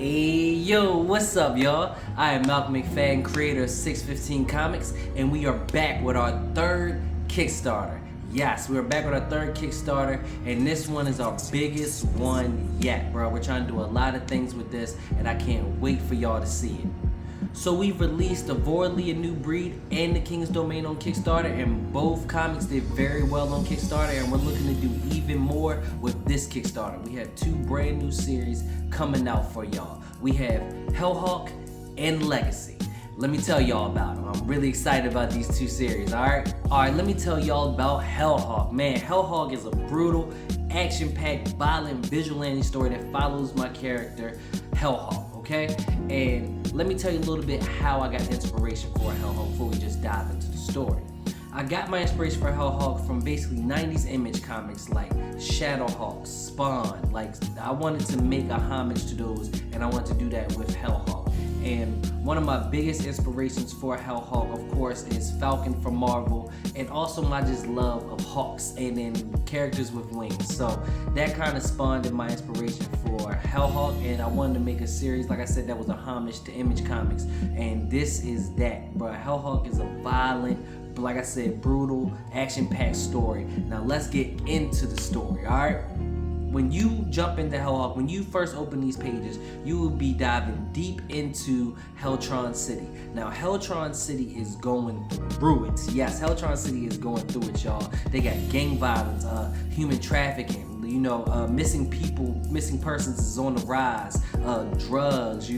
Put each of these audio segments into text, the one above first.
Hey yo, what's up y'all? I am Malcolm McFadden, creator of 615 Comics, and we are back with our third Kickstarter. Yes, we are back with our third Kickstarter, and this one is our biggest one yet, bro. We're trying to do a lot of things with this, and I can't wait for y'all to see it. So we've released The Vorley, A New Breed, and The King's Domain on Kickstarter, and both comics did very well on Kickstarter, and we're looking to do even more with this Kickstarter. We have two brand new series coming out for y'all. We have Hellhawk and Legacy. Let me tell y'all about them. I'm really excited about these two series, alright? Alright, let me tell y'all about Hellhawk. Man, Hellhawk is a brutal, action-packed, violent vigilante story that follows my character, Hellhawk, okay? And let me tell you a little bit how I got inspiration for Hellhawk before we just dive into the story. I got my inspiration for Hellhawk from basically 90s Image comics like Shadowhawk, Spawn. Like, I wanted to make a homage to those, and I wanted to do that with Hellhawk. And one of my biggest inspirations for Hellhawk, of course, is Falcon from Marvel, and also my just love of hawks and then characters with wings. So that kind of spawned in my inspiration for Hellhawk, and I wanted to make a series, like I said, that was a homage to Image Comics, and this is that, bro. Hellhawk is a violent, like I said, brutal, action-packed story. Now let's get into the story, alright? When you jump into Hellhawk, when you first open these pages, you will be diving deep into Heltron City. Now, Heltron City is going through it. Yes, Heltron City is going through it, y'all. They got gang violence, human trafficking, missing people, missing persons is on the rise, drugs,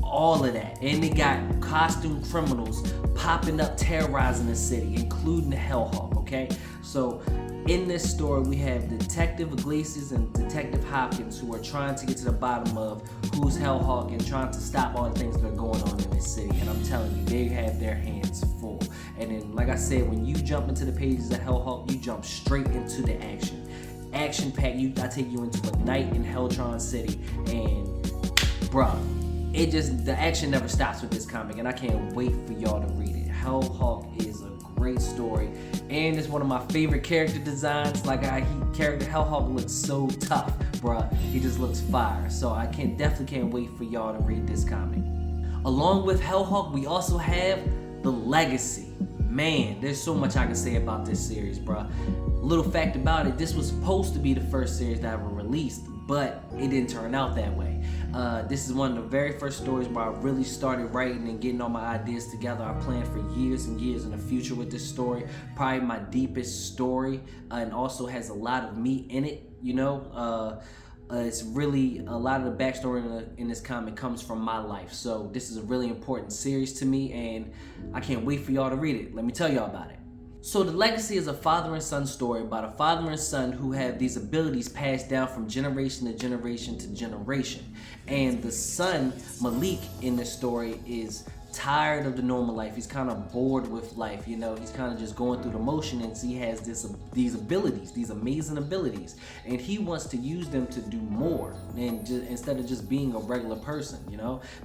all of that. And they got costume criminals popping up, terrorizing the city, including the Hellhawk, okay? So in this story, we have Detective Iglesias and Detective Hopkins, who are trying to get to the bottom of who's Hellhawk and trying to stop all the things that are going on in this city. And I'm telling you, they have their hands full. And then, like I said, when you jump into the pages of Hellhawk, you jump straight into the action. Action-packed, I take you into a night in Heltron City, and bruh, the action never stops with this comic, and I can't wait for y'all to read it. Hellhawk is a great story, and it's one of my favorite character designs. Character Hellhawk looks so tough, bruh. He just looks fire. So I definitely can't wait for y'all to read this comic. Along with Hellhawk, we also have The Legacy. Man, there's so much I can say about this series, bruh. Little fact about it, this was supposed to be the first series that I ever released, but it didn't turn out that way. This is one of the very first stories where I really started writing and getting all my ideas together. I planned for years and years in the future with this story. Probably my deepest story, and also has a lot of meat in it, it's really, a lot of the backstory in this comic comes from my life. So this is a really important series to me, and I can't wait for y'all to read it. Let me tell y'all about it. So The Legacy is a father and son story about a father and son who have these abilities passed down from generation to generation to generation. And the son, Malik, in this story is tired of the normal life. He's kind of bored with life, he's kind of just going through the motion, and he has these abilities, these amazing abilities, and he wants to use them to do more, and instead of just being a regular person,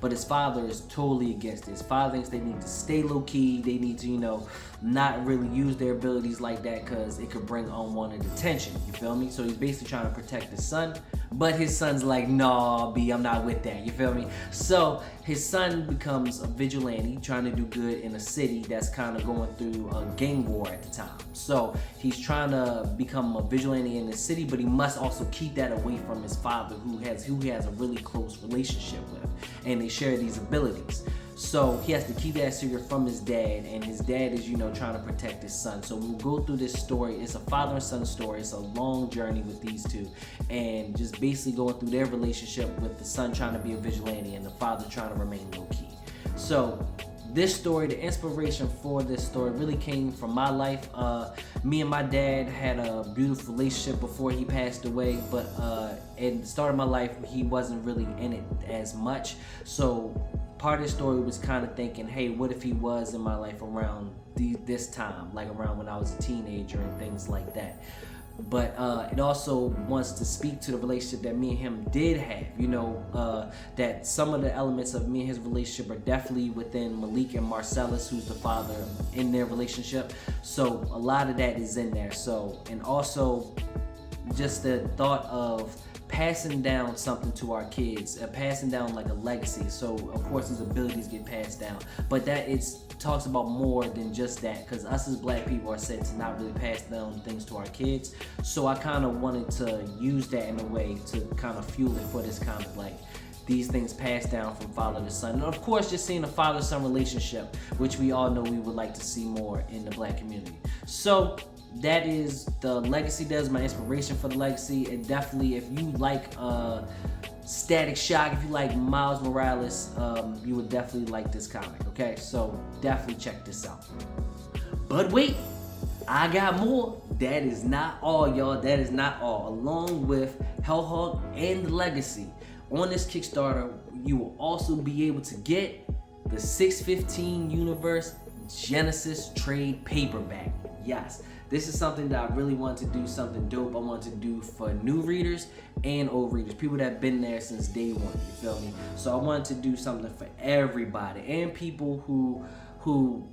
but his father is totally against it. His father thinks they need to stay low-key, they need to not really use their abilities like that because it could bring unwanted attention, you feel me? So he's basically trying to protect his son, but his son's like, nah, B, I'm not with that, you feel me? So his son becomes a vigilante trying to do good in a city that's kind of going through a gang war at the time. So he's trying to become a vigilante in the city, but he must also keep that away from his father, who he has a really close relationship with, and they share these abilities. So he has to keep that secret from his dad, and his dad is, trying to protect his son. So we'll go through this story. It's a father and son story. It's a long journey with these two, and just basically going through their relationship with the son trying to be a vigilante and the father trying to remain low-key. So this story, the inspiration for this story really came from my life. Me and my dad had a beautiful relationship before he passed away, but at the start of my life, he wasn't really in it as much. So part of the story was kind of thinking, hey, what if he was in my life around this time, like around when I was a teenager and things like that. But it also wants to speak to the relationship that me and him did have, that some of the elements of me and his relationship are definitely within Malik and Marcellus, who's the father, in their relationship. So a lot of that is in there. So, and also just the thought of passing down something to our kids, passing down like a legacy. So of course these abilities get passed down, but that talks about more than just that, because us as black people are said to not really pass down things to our kids. So I kind of wanted to use that in a way to kind of fuel it for this comic, like these things passed down from father to son. And of course, just seeing a father-son relationship, which we all know we would like to see more in the black community. So that is the legacy. That's my inspiration for the legacy. And definitely, if you like Static Shock, if you like Miles Morales, you would definitely like this comic, okay? So definitely check this out. But wait, I got more. That is not all, y'all. That is not all. Along with Hellhawk and the Legacy, on this Kickstarter, you will also be able to get the 615 Universe Genesis trade paperback. Yes, this is something that I really want to do, something dope I want to do for new readers and old readers, people that have been there since day one, you feel me? So I wanted to do something for everybody, and people who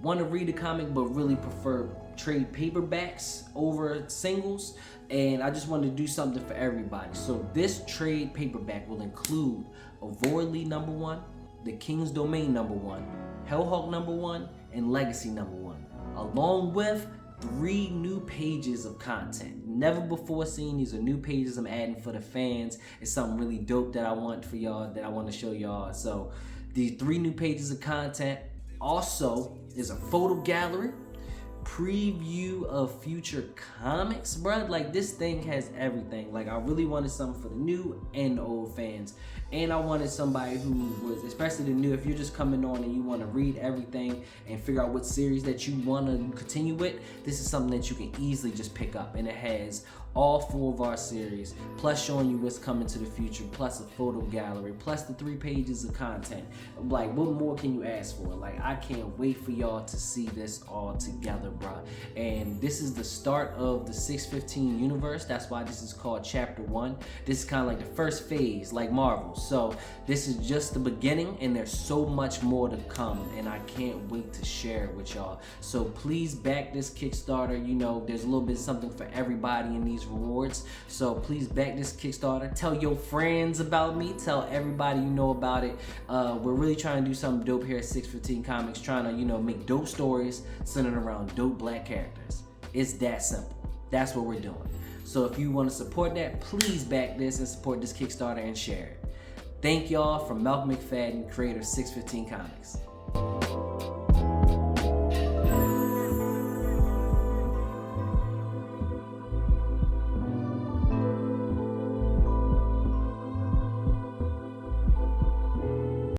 want to read a comic but really prefer trade paperbacks over singles. And I just wanted to do something for everybody. So this trade paperback will include Avoidly #1, The King's Domain #1, Hellhawk #1, and Legacy #1, along with 3 new pages of content. Never before seen. These are new pages I'm adding for the fans. It's something really dope that I want for y'all, that I want to show y'all. So these 3 new pages of content. Also is a photo gallery, preview of future comics, bro. Like, this thing has everything. Like, I really wanted something for the new and the old fans, and I wanted somebody who was, especially the new, if you're just coming on and you want to read everything and figure out what series that you want to continue with, this is something that you can easily just pick up. And it has all 4 of our series, plus showing you what's coming to the future, plus a photo gallery, plus the 3 pages of content. Like, what more can you ask for? Like, I can't wait for y'all to see this all together, bro. And this is the start of the 615 universe. That's why this is called Chapter 1. This is kind of like the first phase, like Marvel. So this is just the beginning, and there's so much more to come, and I can't wait to share it with y'all. So please back this Kickstarter. You know, there's a little bit of something for everybody in these rewards. So please back this Kickstarter. Tell your friends about me. Tell everybody you know about it. We're really trying to do something dope here at 615 Comics, trying to, you know, make dope stories centered around dope black characters. It's that simple. That's what we're doing. So if you want to support that, please back this and support this Kickstarter and share it. Thank y'all from Malcolm McFadden, creator of 615 Comics.